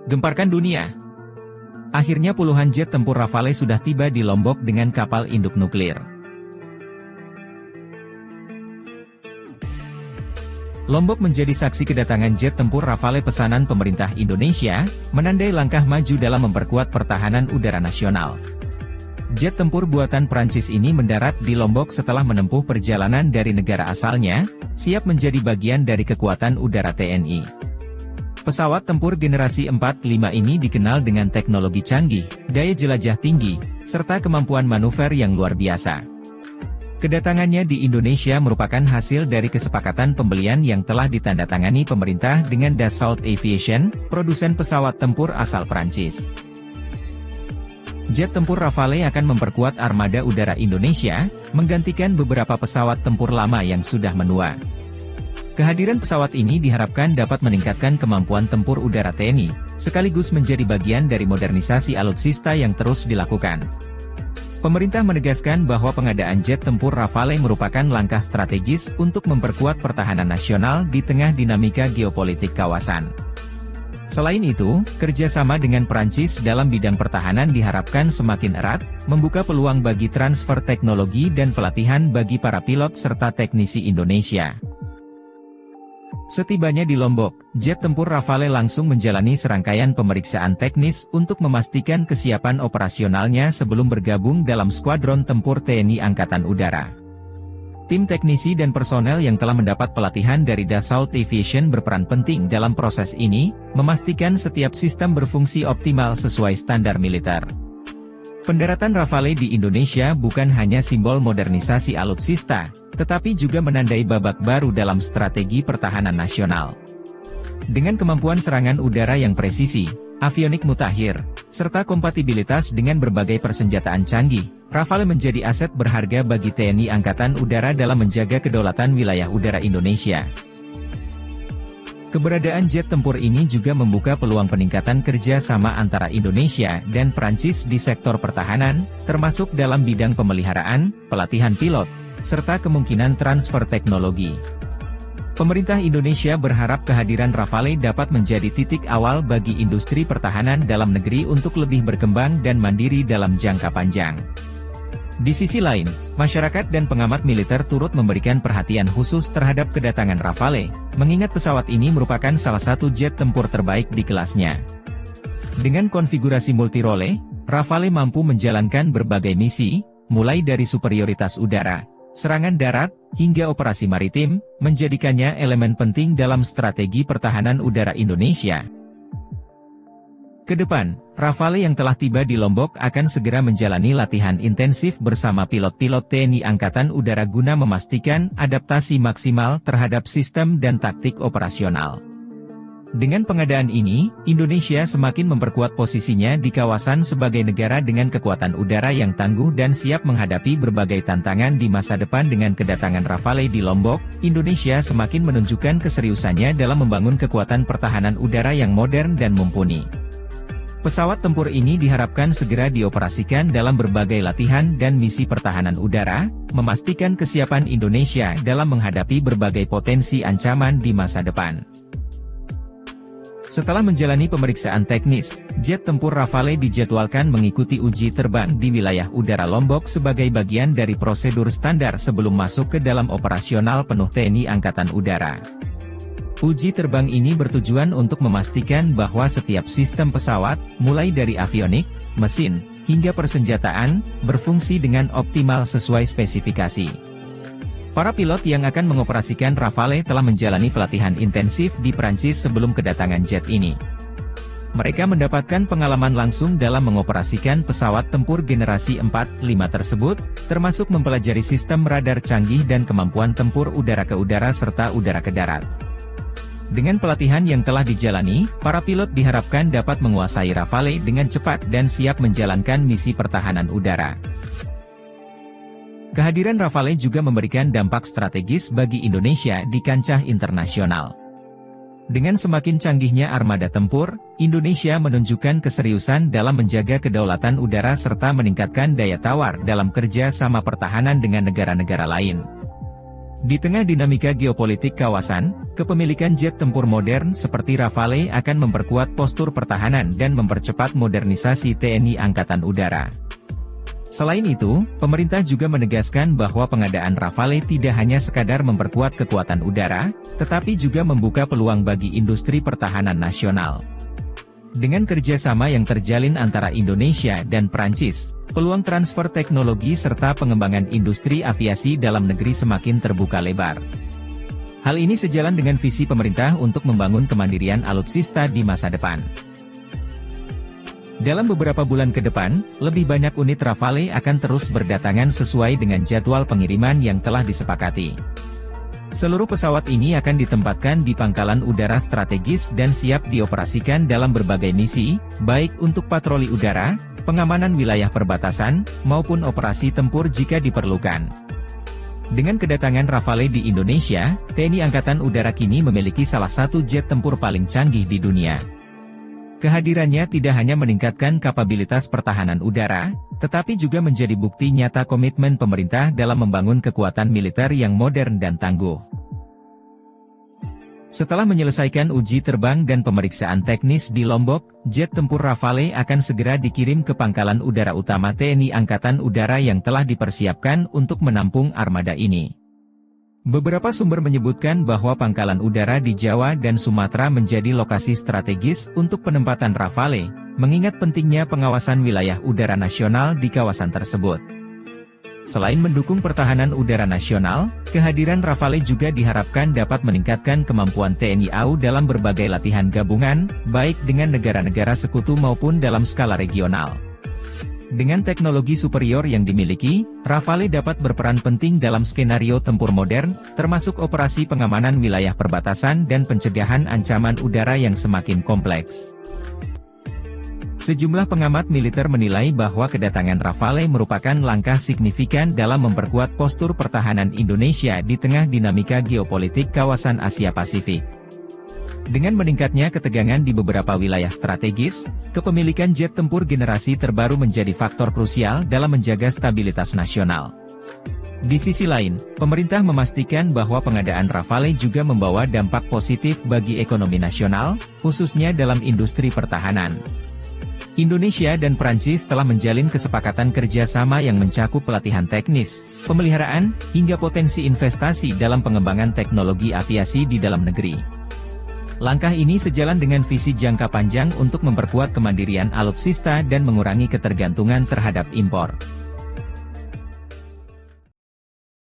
Gemparkan dunia. Akhirnya puluhan jet tempur Rafale sudah tiba di Lombok dengan kapal induk nuklir. Lombok menjadi saksi kedatangan jet tempur Rafale pesanan pemerintah Indonesia, menandai langkah maju dalam memperkuat pertahanan udara nasional. Jet tempur buatan Prancis ini mendarat di Lombok setelah menempuh perjalanan dari negara asalnya, siap menjadi bagian dari kekuatan udara TNI. Pesawat tempur generasi 4-5 ini dikenal dengan teknologi canggih, daya jelajah tinggi, serta kemampuan manuver yang luar biasa. Kedatangannya di Indonesia merupakan hasil dari kesepakatan pembelian yang telah ditandatangani pemerintah dengan Dassault Aviation, produsen pesawat tempur asal Prancis. Jet tempur Rafale akan memperkuat armada udara Indonesia, menggantikan beberapa pesawat tempur lama yang sudah menua. Kehadiran pesawat ini diharapkan dapat meningkatkan kemampuan tempur udara TNI, sekaligus menjadi bagian dari modernisasi alutsista yang terus dilakukan. Pemerintah menegaskan bahwa pengadaan jet tempur Rafale merupakan langkah strategis untuk memperkuat pertahanan nasional di tengah dinamika geopolitik kawasan. Selain itu, kerjasama dengan Prancis dalam bidang pertahanan diharapkan semakin erat, membuka peluang bagi transfer teknologi dan pelatihan bagi para pilot serta teknisi Indonesia. Setibanya di Lombok, jet tempur Rafale langsung menjalani serangkaian pemeriksaan teknis untuk memastikan kesiapan operasionalnya sebelum bergabung dalam skuadron tempur TNI Angkatan Udara. Tim teknisi dan personel yang telah mendapat pelatihan dari Dassault Aviation berperan penting dalam proses ini, memastikan setiap sistem berfungsi optimal sesuai standar militer. Pendaratan Rafale di Indonesia bukan hanya simbol modernisasi alutsista, tetapi juga menandai babak baru dalam strategi pertahanan nasional. Dengan kemampuan serangan udara yang presisi, avionik mutakhir, serta kompatibilitas dengan berbagai persenjataan canggih, Rafale menjadi aset berharga bagi TNI Angkatan Udara dalam menjaga kedaulatan wilayah udara Indonesia. Keberadaan jet tempur ini juga membuka peluang peningkatan kerja sama antara Indonesia dan Prancis di sektor pertahanan, termasuk dalam bidang pemeliharaan, pelatihan pilot, serta kemungkinan transfer teknologi. Pemerintah Indonesia berharap kehadiran Rafale dapat menjadi titik awal bagi industri pertahanan dalam negeri untuk lebih berkembang dan mandiri dalam jangka panjang. Di sisi lain, masyarakat dan pengamat militer turut memberikan perhatian khusus terhadap kedatangan Rafale, mengingat pesawat ini merupakan salah satu jet tempur terbaik di kelasnya. Dengan konfigurasi multirole, Rafale mampu menjalankan berbagai misi, mulai dari superioritas udara, serangan darat, hingga operasi maritim, menjadikannya elemen penting dalam strategi pertahanan udara Indonesia. Kedepan, Rafale yang telah tiba di Lombok akan segera menjalani latihan intensif bersama pilot-pilot TNI Angkatan Udara guna memastikan adaptasi maksimal terhadap sistem dan taktik operasional. Dengan pengadaan ini, Indonesia semakin memperkuat posisinya di kawasan sebagai negara dengan kekuatan udara yang tangguh dan siap menghadapi berbagai tantangan di masa depan. Dengan kedatangan Rafale di Lombok, Indonesia semakin menunjukkan keseriusannya dalam membangun kekuatan pertahanan udara yang modern dan mumpuni. Pesawat tempur ini diharapkan segera dioperasikan dalam berbagai latihan dan misi pertahanan udara, memastikan kesiapan Indonesia dalam menghadapi berbagai potensi ancaman di masa depan. Setelah menjalani pemeriksaan teknis, jet tempur Rafale dijadwalkan mengikuti uji terbang di wilayah udara Lombok sebagai bagian dari prosedur standar sebelum masuk ke dalam operasional penuh TNI Angkatan Udara. Uji terbang ini bertujuan untuk memastikan bahwa setiap sistem pesawat, mulai dari avionik, mesin, hingga persenjataan, berfungsi dengan optimal sesuai spesifikasi. Para pilot yang akan mengoperasikan Rafale telah menjalani pelatihan intensif di Prancis sebelum kedatangan jet ini. Mereka mendapatkan pengalaman langsung dalam mengoperasikan pesawat tempur generasi 4-5 tersebut, termasuk mempelajari sistem radar canggih dan kemampuan tempur udara ke udara serta udara ke darat. Dengan pelatihan yang telah dijalani, para pilot diharapkan dapat menguasai Rafale dengan cepat dan siap menjalankan misi pertahanan udara. Kehadiran Rafale juga memberikan dampak strategis bagi Indonesia di kancah internasional. Dengan semakin canggihnya armada tempur, Indonesia menunjukkan keseriusan dalam menjaga kedaulatan udara serta meningkatkan daya tawar dalam kerja sama pertahanan dengan negara-negara lain. Di tengah dinamika geopolitik kawasan, kepemilikan jet tempur modern seperti Rafale akan memperkuat postur pertahanan dan mempercepat modernisasi TNI Angkatan Udara. Selain itu, pemerintah juga menegaskan bahwa pengadaan Rafale tidak hanya sekadar memperkuat kekuatan udara, tetapi juga membuka peluang bagi industri pertahanan nasional. Dengan kerjasama yang terjalin antara Indonesia dan Prancis, peluang transfer teknologi serta pengembangan industri aviasi dalam negeri semakin terbuka lebar. Hal ini sejalan dengan visi pemerintah untuk membangun kemandirian alutsista di masa depan. Dalam beberapa bulan ke depan, lebih banyak unit Rafale akan terus berdatangan sesuai dengan jadwal pengiriman yang telah disepakati. Seluruh pesawat ini akan ditempatkan di pangkalan udara strategis dan siap dioperasikan dalam berbagai misi, baik untuk patroli udara, pengamanan wilayah perbatasan, maupun operasi tempur jika diperlukan. Dengan kedatangan Rafale di Indonesia, TNI Angkatan Udara kini memiliki salah satu jet tempur paling canggih di dunia. Kehadirannya tidak hanya meningkatkan kapabilitas pertahanan udara, tetapi juga menjadi bukti nyata komitmen pemerintah dalam membangun kekuatan militer yang modern dan tangguh. Setelah menyelesaikan uji terbang dan pemeriksaan teknis di Lombok, jet tempur Rafale akan segera dikirim ke pangkalan udara utama TNI Angkatan Udara yang telah dipersiapkan untuk menampung armada ini. Beberapa sumber menyebutkan bahwa pangkalan udara di Jawa dan Sumatera menjadi lokasi strategis untuk penempatan Rafale, mengingat pentingnya pengawasan wilayah udara nasional di kawasan tersebut. Selain mendukung pertahanan udara nasional, kehadiran Rafale juga diharapkan dapat meningkatkan kemampuan TNI AU dalam berbagai latihan gabungan, baik dengan negara-negara sekutu maupun dalam skala regional. Dengan teknologi superior yang dimiliki, Rafale dapat berperan penting dalam skenario tempur modern, termasuk operasi pengamanan wilayah perbatasan dan pencegahan ancaman udara yang semakin kompleks. Sejumlah pengamat militer menilai bahwa kedatangan Rafale merupakan langkah signifikan dalam memperkuat postur pertahanan Indonesia di tengah dinamika geopolitik kawasan Asia Pasifik. Dengan meningkatnya ketegangan di beberapa wilayah strategis, kepemilikan jet tempur generasi terbaru menjadi faktor krusial dalam menjaga stabilitas nasional. Di sisi lain, pemerintah memastikan bahwa pengadaan Rafale juga membawa dampak positif bagi ekonomi nasional, khususnya dalam industri pertahanan. Indonesia dan Prancis telah menjalin kesepakatan kerjasama yang mencakup pelatihan teknis, pemeliharaan, hingga potensi investasi dalam pengembangan teknologi aviasi di dalam negeri. Langkah ini sejalan dengan visi jangka panjang untuk memperkuat kemandirian alutsista dan mengurangi ketergantungan terhadap impor.